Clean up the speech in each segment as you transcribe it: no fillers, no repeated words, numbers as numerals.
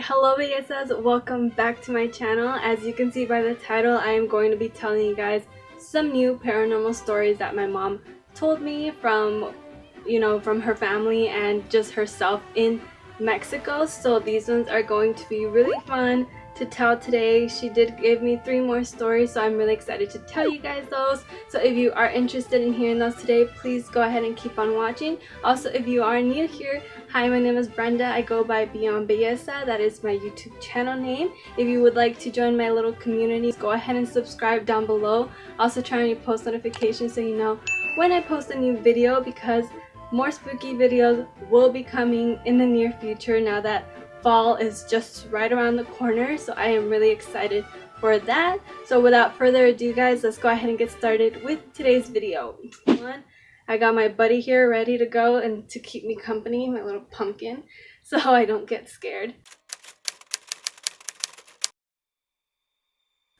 hello Bellezas, welcome back to my channel. As you can see by the title, I am going to be telling you guys some new paranormal stories that my mom told me from her family and just herself in Mexico. So these ones are going to be really fun to tell today. She did give me 3 more stories, so I'm really excited to tell you guys those. So if you are interested in hearing those today, please go ahead and keep on watching. Also, if you are new here, hi, my name is Brenda. I go by Beyond Belleza. That is my YouTube channel name. If you would like to join my little community, go ahead and subscribe down below. Also turn on your post notifications so you know when I post a new video, because more spooky videos will be coming in the near future now that fall is just right around the corner. So I am really excited for that. So without further ado guys, let's go ahead and get started with today's video. I got my buddy here ready to go and to keep me company, my little pumpkin, so I don't get scared.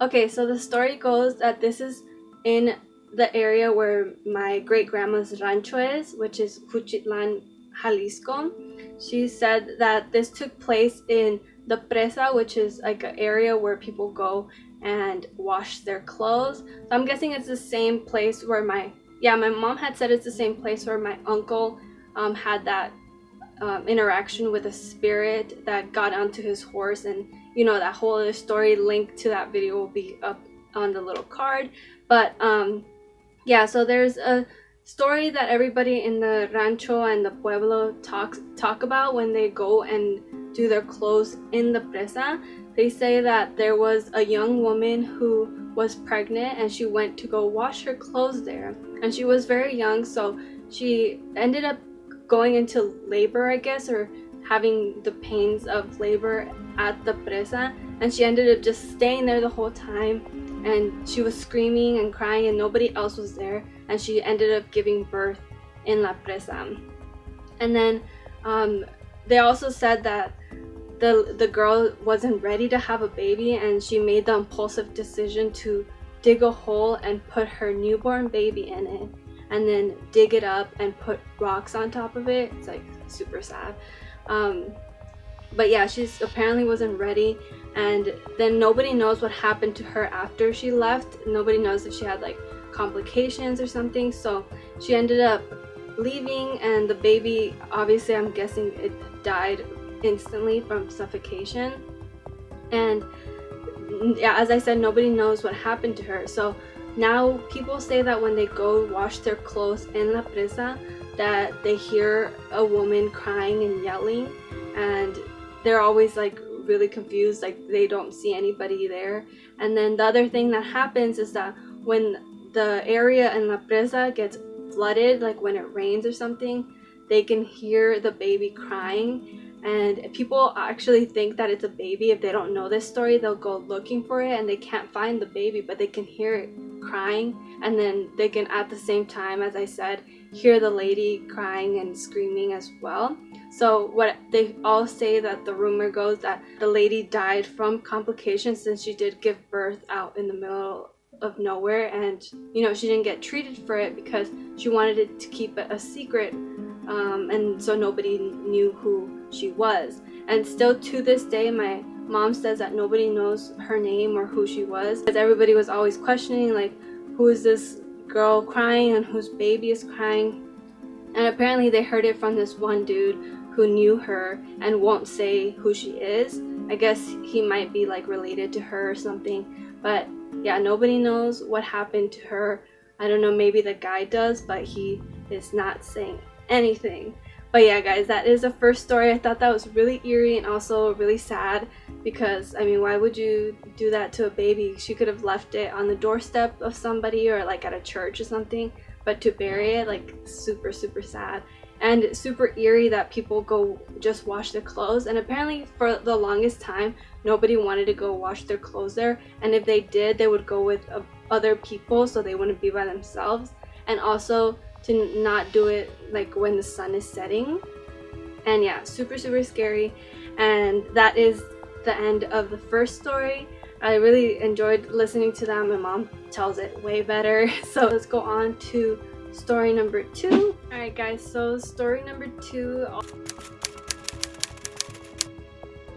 Okay, so the story goes that this is in the area where my great-grandma's rancho is, which is Juchitlan, Jalisco. She said that this took place in the presa, which is like an area where people go and wash their clothes. So I'm guessing it's the same place where my mom had said it's the same place where my uncle had that interaction with a spirit that got onto his horse, and that whole other story linked to that video will be up on the little card. But so there's a story that everybody in the rancho and the pueblo talk about when they go and do their clothes in the presa. They say that there was a young woman who was pregnant and she went to go wash her clothes there, and she was very young, so she ended up going into labor, I guess, or having the pains of labor at the presa, and she ended up just staying there the whole time, and she was screaming and crying and nobody else was there, and she ended up giving birth in la presa. And then they also said that the girl wasn't ready to have a baby, and she made the impulsive decision to dig a hole and put her newborn baby in it, and then dig it up and put rocks on top of it. It's like super sad. But yeah, she's apparently wasn't ready, and then nobody knows what happened to her after she left. Nobody knows if she had like complications or something, so she ended up leaving, and the baby, obviously I'm guessing it died instantly from suffocation. And yeah, as I said, nobody knows what happened to her. So now people say that when they go wash their clothes in la presa, that they hear a woman crying and yelling, and they're always like really confused, like they don't see anybody there. And then the other thing that happens is that when the area in la presa gets flooded, like when it rains or something, they can hear the baby crying, and people actually think that it's a baby. If they don't know this story, they'll go looking for it and they can't find the baby, but they can hear it crying, and then they can, at the same time, as I said, hear the lady crying and screaming as well. So what they all say, that the rumor goes that the lady died from complications, since she did give birth out in the middle of nowhere, and she didn't get treated for it because she wanted it to keep it a secret, and so nobody knew who she was. And still to this day, my mom says that nobody knows her name or who she was, because everybody was always questioning, like, who is this girl crying and whose baby is crying. And apparently they heard it from this one dude who knew her and won't say who she is. I guess he might be like related to her or something, but yeah, nobody knows what happened to her. I don't know, maybe the guy does, but he is not saying anything. But yeah guys, that is the first story. I thought that was really eerie and also really sad, because I mean, why would you do that to a baby? She could have left it on the doorstep of somebody or like at a church or something, but to bury it, like, super sad. And super eerie that people go just wash their clothes. And apparently for the longest time nobody wanted to go wash their clothes there, and if they did, they would go with other people so they wouldn't be by themselves, and also to not do it like when the sun is setting. And yeah, super scary. And that is the end of the first story. I really enjoyed listening to that. My mom tells it way better. So let's go on to story number 2. Alright guys, so story number 2.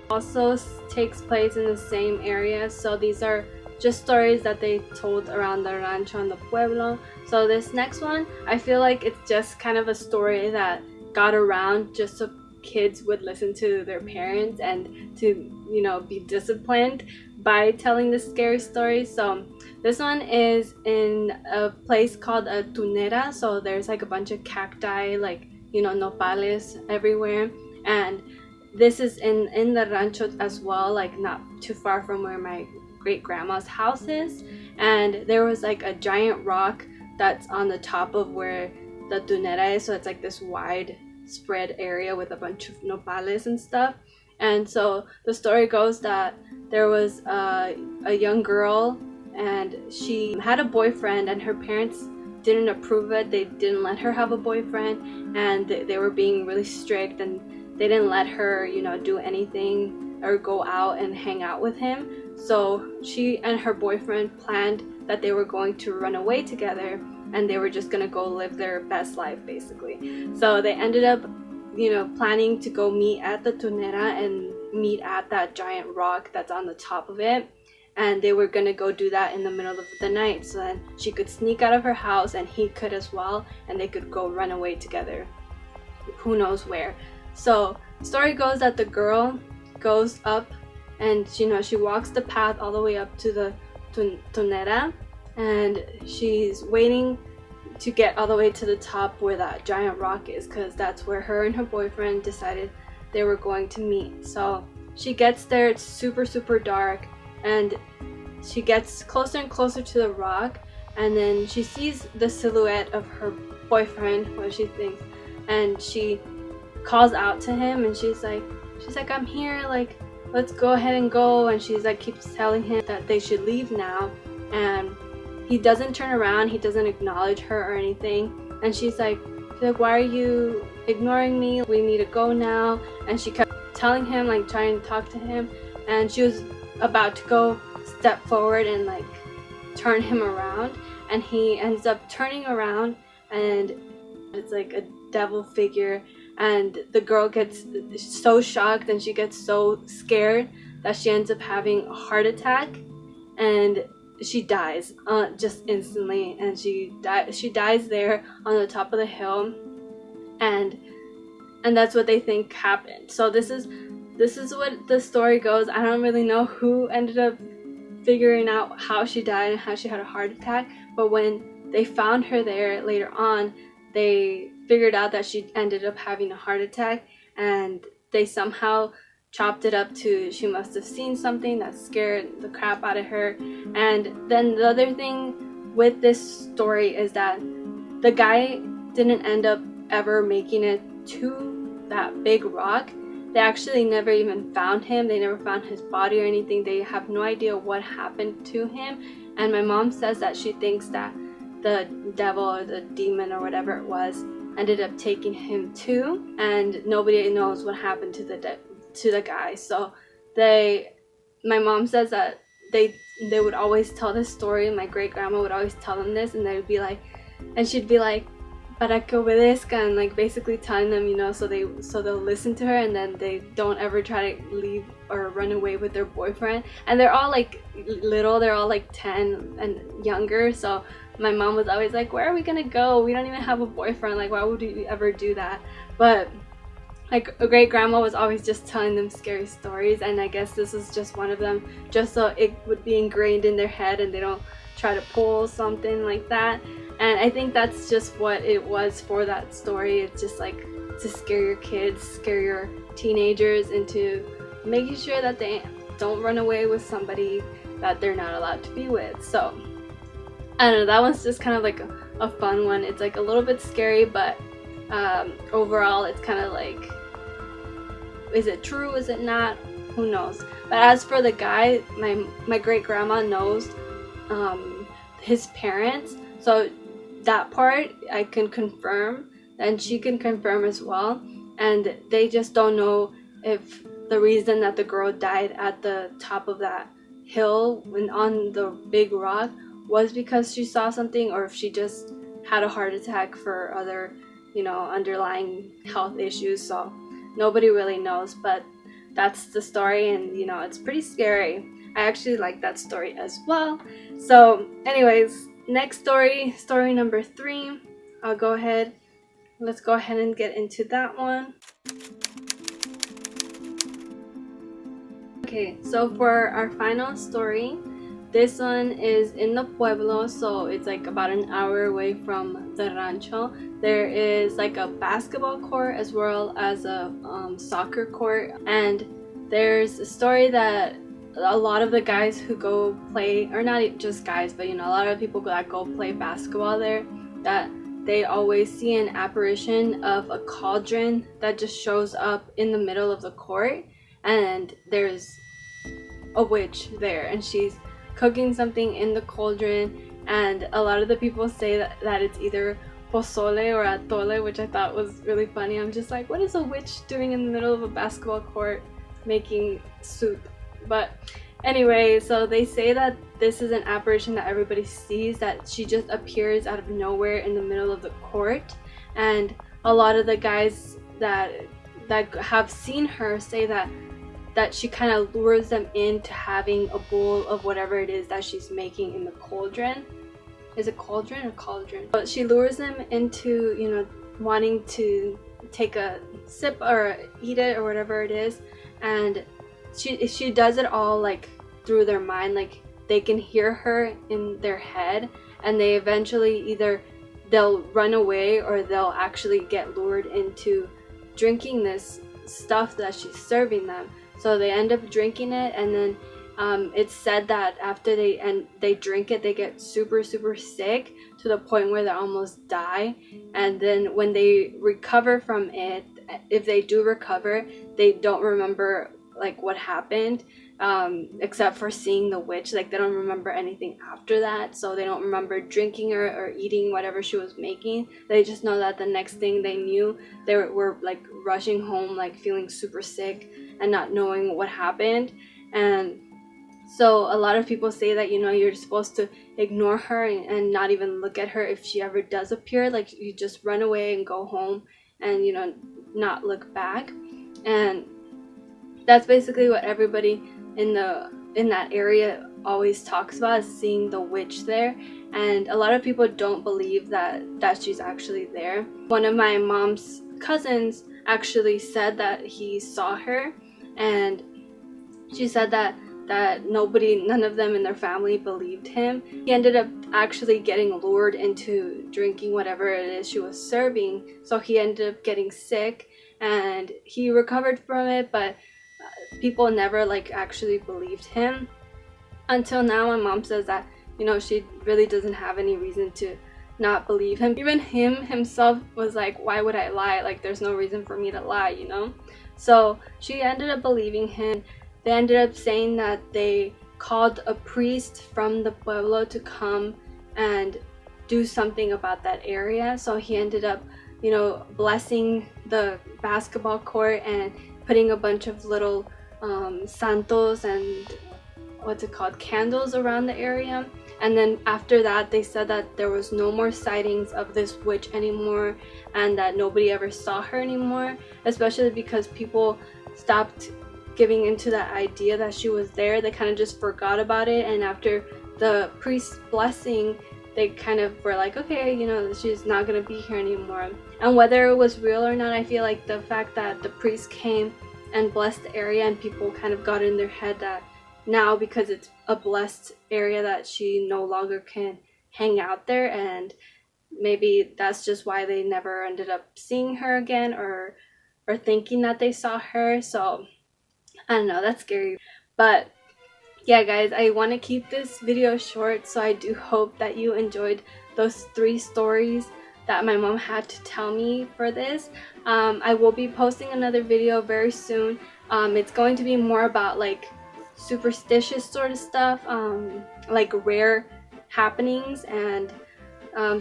also takes place in the same area. So these are just stories that they told around the rancho and the pueblo. So this next one, I feel like it's just kind of a story that got around just so kids would listen to their parents and to, be disciplined by telling the scary stories. So this one is in a place called a tunera. So there's like a bunch of cacti, like, nopales everywhere. And this is in the rancho as well, like not too far from where my great grandma's house is. And there was like a giant rock that's on the top of where the tunera is. So it's like this wide spread area with a bunch of nopales and stuff. And so the story goes that there was a young girl, and she had a boyfriend, and her parents didn't approve it. They didn't let her have a boyfriend, and they were being really strict, and they didn't let her, do anything or go out and hang out with him. So she and her boyfriend planned that they were going to run away together, and they were just gonna go live their best life, basically. So they ended up, planning to go meet at the tunera and meet at that giant rock that's on the top of it. And they were gonna go do that in the middle of the night, so then she could sneak out of her house and he could as well, and they could go run away together, who knows where. So the story goes that the girl goes up, and she walks the path all the way up to the tunera, and she's waiting to get all the way to the top where that giant rock is, because that's where her and her boyfriend decided they were going to meet. So she gets there, it's super dark, and she gets closer and closer to the rock, and then she sees the silhouette of her boyfriend, what she thinks, and she calls out to him, and she's like, I'm here, like, let's go ahead and go. And she's like, keeps telling him that they should leave now, and he doesn't turn around, he doesn't acknowledge her or anything. And she's like, why are you ignoring me? We need to go now. And she kept telling him, like, trying to talk to him, and she was about to go step forward and like turn him around, and he ends up turning around, and it's like a devil figure. And the girl gets so shocked, and she gets so scared that she ends up having a heart attack, and she dies just instantly. And she dies there on the top of the hill, and that's what they think happened. So this is what the story goes. I don't really know who ended up figuring out how she died and how she had a heart attack, but when they found her there later on, they figured out that she ended up having a heart attack, and they somehow chopped it up to she must have seen something that scared the crap out of her. And then the other thing with this story is that the guy didn't end up ever making it to that big rock. They actually never even found him. They never found his body or anything. They have no idea what happened to him. And my mom says that she thinks that the devil or the demon or whatever it was ended up taking him too, and nobody knows what happened to the guy. So my mom says that they would always tell this story. My great grandma would always tell them this, and she'd be like, para que obedezcan, like basically telling them, so they'll listen to her, and then they don't ever try to leave or run away with their boyfriend. And they're all like little, they're all like 10 and younger. So my mom was always like, where are we gonna go? We don't even have a boyfriend, like why would we ever do that? But like a great grandma was always just telling them scary stories, and I guess this is just one of them, just so it would be ingrained in their head and they don't try to pull something like that. And I think that's just what it was for that story. It's just like to scare your kids, scare your teenagers into making sure that they don't run away with somebody that they're not allowed to be with. So I don't know, that one's just kind of like a fun one. It's like a little bit scary, but overall it's kind of like, is it true, is it not, who knows. But as for the guy, my great grandma knows his parents, so that part I can confirm, and she can confirm as well. And they just don't know if the reason that the girl died at the top of that hill when on the big rock was because she saw something, or if she just had a heart attack for other, underlying health issues. So nobody really knows. But that's the story, and you know, it's pretty scary. I actually like that story as well. So anyways, next story, story number 3. Let's go ahead and get into that one. Okay, so for our final story, this one is in the pueblo, so it's like about an hour away from the rancho. There is like a basketball court as well as a soccer court, and there's a story that a lot of the guys who go play, or not just guys, but you know, a lot of people that go play basketball there, that they always see an apparition of a cauldron that just shows up in the middle of the court, and there's a witch there, and she's cooking something in the cauldron, and a lot of the people say that it's either pozole or atole, which I thought was really funny. I'm just like, what is a witch doing in the middle of a basketball court making soup? But anyway, so they say that this is an apparition that everybody sees, that she just appears out of nowhere in the middle of the court, and a lot of the guys that have seen her say that she kind of lures them into having a bowl of whatever it is that she's making in the cauldron. Is it cauldron or cauldron? But she lures them into, you know, wanting to take a sip or eat it or whatever it is, and she does it all like through their mind, like they can hear her in their head, and they eventually they'll run away or they'll actually get lured into drinking this stuff that she's serving them. So they end up drinking it, and then it's said that after they drink it, they get super sick to the point where they almost die. And then when they recover from it, if they do recover, they don't remember like what happened, except for seeing the witch. Like they don't remember anything after that, so they don't remember drinking or eating whatever she was making. They just know that the next thing they knew, they were like rushing home, like feeling super sick and not knowing what happened. And so a lot of people say that, you know, you're supposed to ignore her and not even look at her if she ever does appear. Like you just run away and go home and, you know, not look back. And that's basically what everybody in that area always talks about, is seeing the witch there. And a lot of people don't believe that she's actually there. One of my mom's cousins actually said that he saw her, and she said that none of them in their family believed him. He ended up actually getting lured into drinking whatever it is she was serving, so he ended up getting sick, and he recovered from it, but people never like actually believed him until now. My mom says that, you know, she really doesn't have any reason to not believe him. Even him himself was like, why would I lie? Like there's no reason for me to lie, you know? So she ended up believing him. They ended up saying that they called a priest from the pueblo to come and do something about that area. So he ended up, you know, blessing the basketball court and putting a bunch of little santos and candles around the area. And then after that, they said that there was no more sightings of this witch anymore, and that nobody ever saw her anymore, especially because people stopped giving into that idea that she was there. They kind of just forgot about it, and after the priest's blessing, they kind of were like, okay, you know, she's not gonna be here anymore. And whether it was real or not, I feel like the fact that the priest came and blessed the area, and people kind of got in their head that now, because it's a blessed area, that she no longer can hang out there, and maybe that's just why they never ended up seeing her again, or thinking that they saw her. So I don't know, that's scary. But yeah guys, I want to keep this video short, so I do hope that you enjoyed those 3 stories that my mom had to tell me for this. I will be posting another video very soon. It's going to be more about like superstitious sort of stuff, like rare happenings, and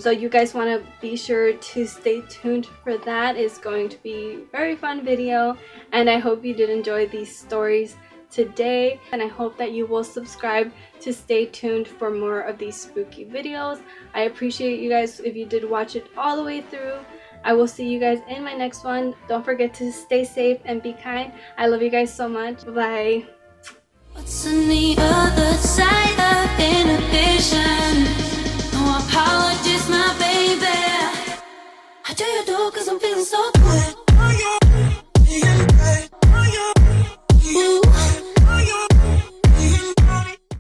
so you guys want to be sure to stay tuned for that. It's going to be a very fun video, and I hope you did enjoy these stories today, and I hope that you will subscribe to stay tuned for more of these spooky videos. I appreciate you guys if you did watch it all the way through. I will see you guys in my next one. Don't forget to stay safe and be kind. I love you guys so much. Bye. What's on the other side of inhibition? No apologies, my baby. How do you do? 'Cause I'm feeling so